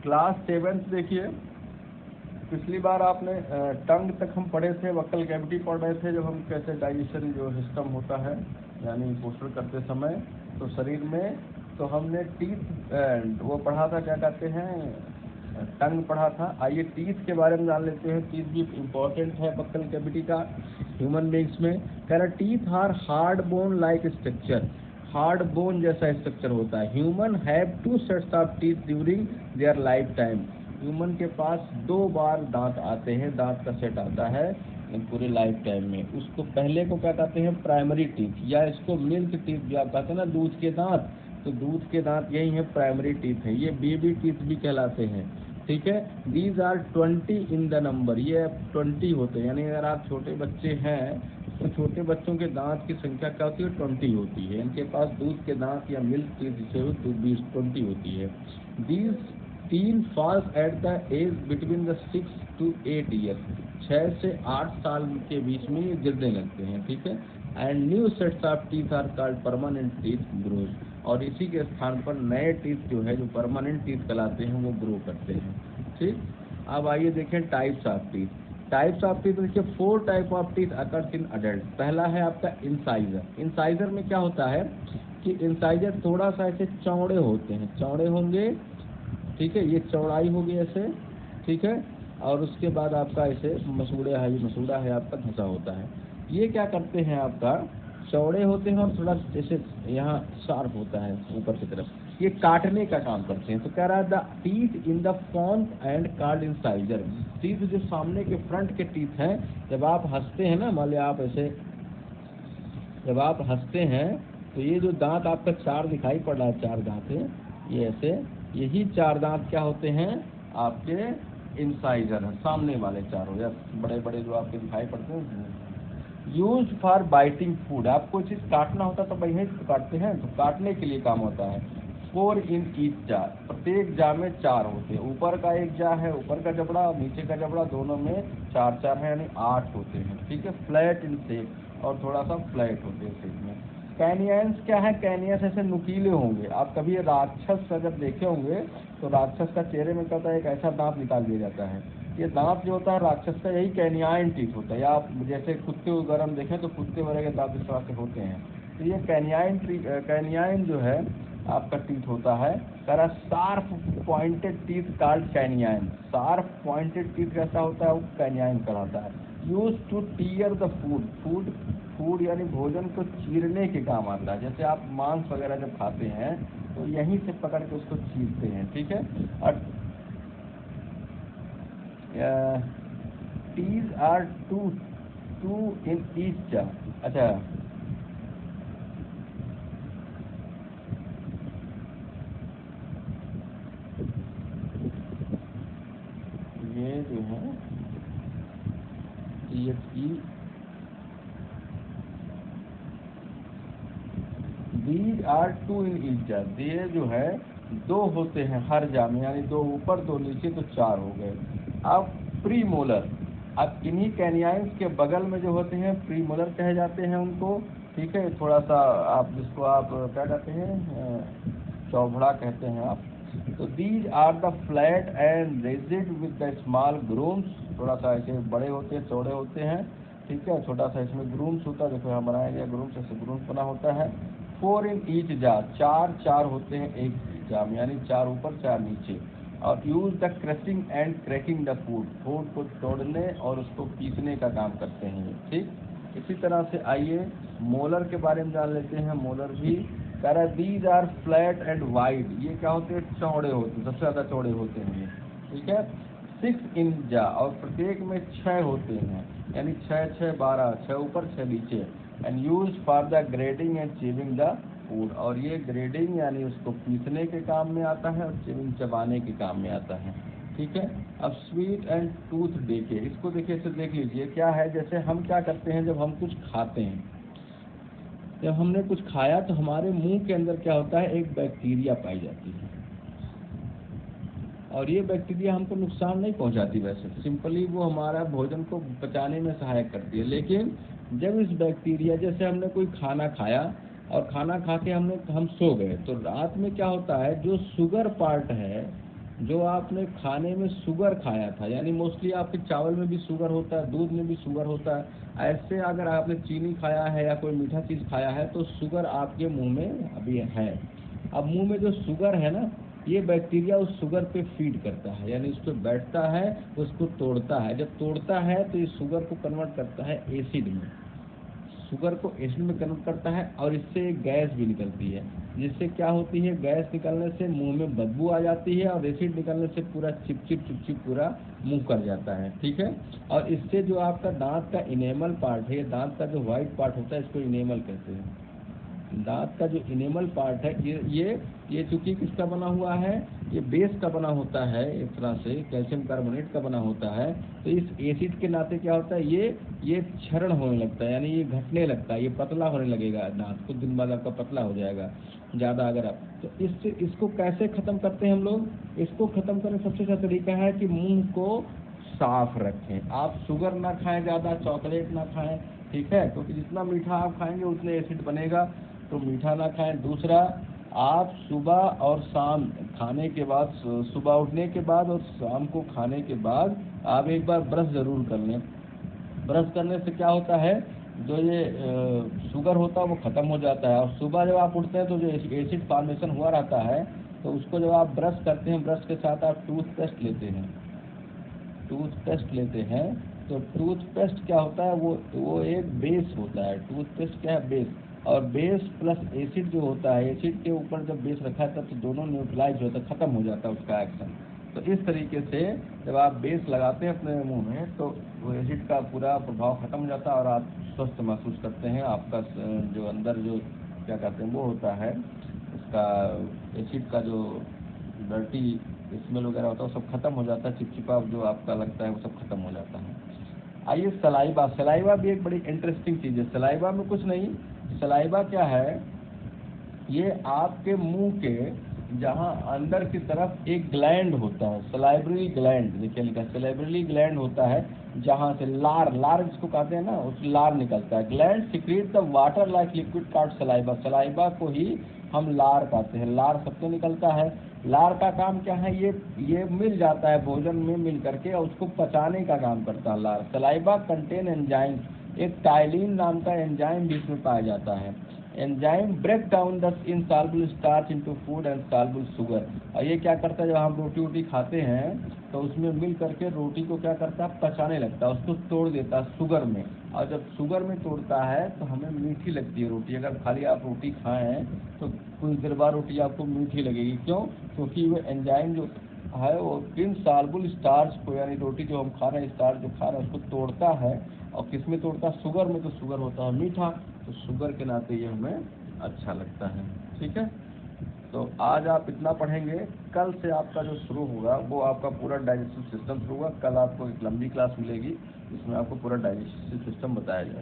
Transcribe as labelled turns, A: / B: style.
A: Class 7 देखिए, पिछली बार आपने टंग तक हम पढ़े थे, वक्कल कैविटी पढ़ रहे थे, जब हम कैसे डाइजेशन जो सिस्टम होता है यानी पोषण करते समय तो शरीर में, तो हमने टीथ वो पढ़ा था, क्या कहते हैं, टंग पढ़ा था। आइए टीथ के बारे में जान लेते हैं। टीथ भी इम्पोर्टेंट है वक्कल कैविटी का ह्यूमन बींग्स में। कह रहा teeth are hard bone like structure, hard bone जैसा स्ट्रक्चर होता है। Human have 2 sets of teeth during their lifetime. Human के पास 2 बार दांत आते हैं, दांत का सेट आता है पूरे लाइफ टाइम में। उसको पहले को क्या कहते हैं, प्राइमरी टीथ, या इसको मिल्क टीथ भी आप कहते हैं ना, दूध के दांत, तो दूध के दांत यही है, प्राइमरी टीथ है। ये बेबी टीथ भी कहलाते हैं, ठीक है। These are 20 in the number, ये 20 होते हैं, यानी अगर आप छोटे बच्चे हैं तो छोटे बच्चों के दांत की संख्या क्या होती है, 20 होती है। इनके पास दूध के दांत या मिल्क टीथ जिसे 20 होती है। These 3 falls at the age between the 6 to 8 year, 6 से 8 साल के बीच में ये गिरने लगते हैं, ठीक है। And new sets of teeth are called permanent teeth grows, और इसी के स्थान पर नए टीथ जो है, जो परमानेंट टीथ कहलाते हैं, वो ग्रो करते हैं, ठीक। अब आइए देखें types of teeth. Types of teeth देखिए, 4 type of teeth occurs in adult. पहला है आपका इंसाइजर। इंसाइजर में क्या होता है कि इंसाइजर थोड़ा सा ऐसे चौड़े होते हैं, चौड़े होंगे, ठीक है, ये चौड़ाई होगी ऐसे, ठीक है। और उसके बाद आपका ऐसे मसूड़ा है, ये मसूड़ा है आपका धंसा होता है। ये क्या करते हैं, आपका चौड़े होते हैं और थोड़ा जैसे यहाँ शार्प होता है ऊपर की तरफ, ये काटने का काम करते हैं। तो कह रहा है the teeth in the front end called incisor. Teeth जो सामने के फ्रंट के टीथ हैं, जब आप हंसते हैं ना, मान लिया आप ऐसे, जब आप हंसते हैं तो ये जो दांत आपका 4 दिखाई पड़ रहा है, 4 दांत है ये ऐसे, यही 4 दांत क्या होते हैं, आपके इंसाइजर है, सामने वाले चारों, या बड़े बड़े जो आपके दिखाई पड़ते हैं। यूज फॉर बाइटिंग फूड, आपको चीज़ काटना होता तो वही काटते हैं, तो काटने के लिए काम होता है। 4 इन ईच जार, प्रत्येक जा में 4 होते हैं। ऊपर का एक जा है, ऊपर का जबड़ा, और नीचे का जबड़ा, दोनों में 4 है, यानी 8 होते हैं, ठीक है। फ्लैट इन शेप, और थोड़ा सा फ्लैट होते हैं शेप में। कैनियंस क्या है, कैनियंस ऐसे नुकीले होंगे। आप कभी राक्षस का जब देखे होंगे तो राक्षस का चेहरे में क्या होता है, एक ऐसा दांत निकाल दिया जाता है। ये दांत जो होता है राक्षस का, यही कैनियाइन टीथ होता है। या आप जैसे कुत्ते वगैरह हम देखें तो कुत्ते वगैरह के दांत इस तरह से होते हैं। तो ये कैनियाइन जो है आपका टीथ होता है। करा sharp pointed teeth called canine. Sharp pointed teeth कैसा होता है, वो कैनियाइन कहलाता है। Use to tear the food यानी भोजन को चीरने के काम आता है। जैसे आप मांस वगैरह जब खाते हैं तो यहीं से पकड़ के उसको चीरते हैं, ठीक है। और these are two in each jaw. अच्छा, ये जो है दीज आर 2 इन ईच जा, ये जो है 2 होते हैं हर जा में, यानी 2 ऊपर 2 नीचे, तो 4 हो गए। अब प्री मोलर, अब इन्हीं कैनियाइंस के बगल में जो होते हैं प्री मोलर कहे जाते हैं उनको, ठीक है। थोड़ा सा आप जिसको आप क्या कहते हैं, चौबड़ा कहते हैं आप। तो these are the flat and rigid with the small grooves, थोड़ा सा ऐसे बड़े होते हैं, चौड़े होते हैं, ठीक है। छोटा सा इसमें ग्रूम्स होता है, देखो यहाँ बनाया गया ग्रूम्स, ऐसे ग्रूम्स बना होता है। 4 इन ईच जा, 4 होते हैं एक जा में, यानी 4 ऊपर 4 नीचे। और use the crushing and cracking the food को तोड़ने और उसको पीसने का काम करते हैं, ठीक। इसी तरह से आइए मोलर के बारे में जान लेते हैं। मोलर भी कह रहा है these are flat and wide, ये क्या होते हैं, चौड़े होते हैं, सबसे ज़्यादा चौड़े होते हैं ये, ठीक है। 6 इन जा, और प्रत्येक में 6 होते हैं, यानी 6 6 12, 6 ऊपर 6 नीचे। And use for the grading and chewing the food, और ये ग्रेडिंग यानी उसको पीसने के काम में आता है, और चीविंग चबाने के काम में आता है, ठीक है। अब स्वीट एंड टूथ डीके, इसको देखिए, इसे देख लीजिए क्या है। जैसे हम क्या करते हैं, जब हम कुछ खाते हैं, जब हमने कुछ खाया तो हमारे मुंह के अंदर क्या होता है, एक बैक्टीरिया पाई जाती है, और ये बैक्टीरिया हमको नुकसान नहीं पहुंचाती, वैसे सिंपली वो हमारा भोजन को पचाने में सहायक करती है। लेकिन जब इस बैक्टीरिया, जैसे हमने कोई खाना खाया और खाना खा के हम सो गए, तो रात में क्या होता है, जो शुगर पार्ट है जो आपने खाने में शुगर खाया था, यानी मोस्टली आपके चावल में भी शुगर होता है, दूध में भी शुगर होता है, ऐसे अगर आपने चीनी खाया है या कोई मीठा चीज़ खाया है तो शुगर आपके मुंह में अभी है। अब मुंह में जो शुगर है ना, ये बैक्टीरिया उस शुगर पे फीड करता है, यानी उस पर बैठता है, उसको तोड़ता है। जब तोड़ता है तो ये शुगर को कन्वर्ट करता है एसिड में, शुगर को एसिड में कन्वर्ट करता है, और इससे एक गैस भी निकलती है, जिससे क्या होती है, गैस निकलने से मुंह में बदबू आ जाती है, और एसिड निकलने से पूरा चिपचिप पूरा मुंह कर जाता है। ठीक है। और इससे जो आपका दांत का इनेमल पार्ट है, दांत का जो व्हाइट पार्ट होता है, इसको इनेमल कहते हैं। दांत का जो इनेमल पार्ट है, ये चूंकि किसका बना हुआ है, ये बेस का बना होता है, एक तरह से कैल्शियम कार्बोनेट का बना होता है। तो इस एसिड के नाते क्या होता है, ये क्षरण होने लगता है, यानी ये घटने लगता है, ये पतला होने लगेगा दांत, कुछ दिन बाद आपका पतला हो जाएगा ज़्यादा अगर आप। तो इसको कैसे ख़त्म करते हैं हम लोग? इसको ख़त्म करने का सबसे अच्छा तरीका है कि मुंह को साफ रखें। आप शुगर ना खाएं ज़्यादा, चॉकलेट ना खाएं, ठीक है, क्योंकि जितना मीठा आप खाएंगे उतने एसिड बनेगा, तो मीठा ना खाएं। दूसरा, आप सुबह और शाम खाने के बाद, सुबह उठने के बाद और शाम को खाने के बाद आप एक बार ब्रश ज़रूर कर लें। ब्रश करने से क्या होता है, जो ये शुगर होता है वो ख़त्म हो जाता है। और सुबह जब आप उठते हैं तो जो एसिड फॉर्मेशन हुआ रहता है, तो उसको जब आप ब्रश करते हैं, ब्रश के साथ आप टूथपेस्ट लेते हैं, तो टूथपेस्ट क्या होता है, वो एक बेस होता है। टूथपेस्ट क्या है, बेस, और बेस प्लस एसिड जो होता है, एसिड के ऊपर जब बेस रखा है तब तो दोनों न्यूट्रलाइज होता है, ख़त्म हो जाता है उसका एक्शन। तो इस तरीके से जब आप बेस लगाते हैं अपने मुंह में, तो वो एसिड का पूरा प्रभाव ख़त्म हो जाता है और आप स्वस्थ महसूस करते हैं। आपका जो अंदर जो क्या कहते हैं वो होता है, उसका एसिड का जो डर्टी स्मेल वगैरह होता है वो सब खत्म हो जाता है, चिपचिपा जो आपका लगता है वो सब खत्म हो जाता है। आइए सलाइवा भी एक बड़ी इंटरेस्टिंग चीज़ है। सलाइवा में कुछ नहीं, सलाइवा क्या है, ये आपके मुंह के जहाँ अंदर की तरफ एक ग्लैंड होता है, सलाइवरी ग्लैंड, देखिए लिखा सलाइवरी ग्लैंड होता है, जहाँ से लार जिसको कहते हैं ना, उस लार निकलता है। Gland secrete the water like liquid called saliva, saliva को ही हम लार कहते हैं। लार सबसे निकलता है। लार का काम क्या है, ये मिल जाता है भोजन में मिल करके और उसको पचाने का काम करता है लार। सलाइवा कंटेन एंजाइम, एक टाइलिन नाम का एंजाइम भी इसमें पाया जाता है। Enzyme break down the insoluble starch into food and soluble sugar. और ये क्या करता है, जब हम रोटी खाते हैं तो उसमें मिल करके रोटी को क्या करता है, पचाने लगता है, उसको तोड़ देता है शुगर में। और जब शुगर में तोड़ता है तो हमें मीठी लगती है रोटी। अगर खाली आप रोटी खाएं तो कुछ देर बाद रोटी आपको मीठी लगेगी। क्यों? क्योंकि वो एंजाइम जो है वो इनसॉल्युबल स्टार्च को, यानी रोटी जो हम खा रहे हैं, स्टार्च जो खा रहे हैं, उसको तोड़ता है। और किस में तोड़ता है, शुगर में। तो शुगर होता है मीठा, तो शुगर के नाते ये हमें अच्छा लगता है। ठीक है, तो आज आप इतना पढ़ेंगे। कल से आपका जो शुरू होगा वो आपका पूरा डाइजेस्टिव सिस्टम शुरू होगा। कल आपको एक लंबी क्लास मिलेगी जिसमें आपको पूरा डाइजेस्टिव सिस्टम बताया जाएगा।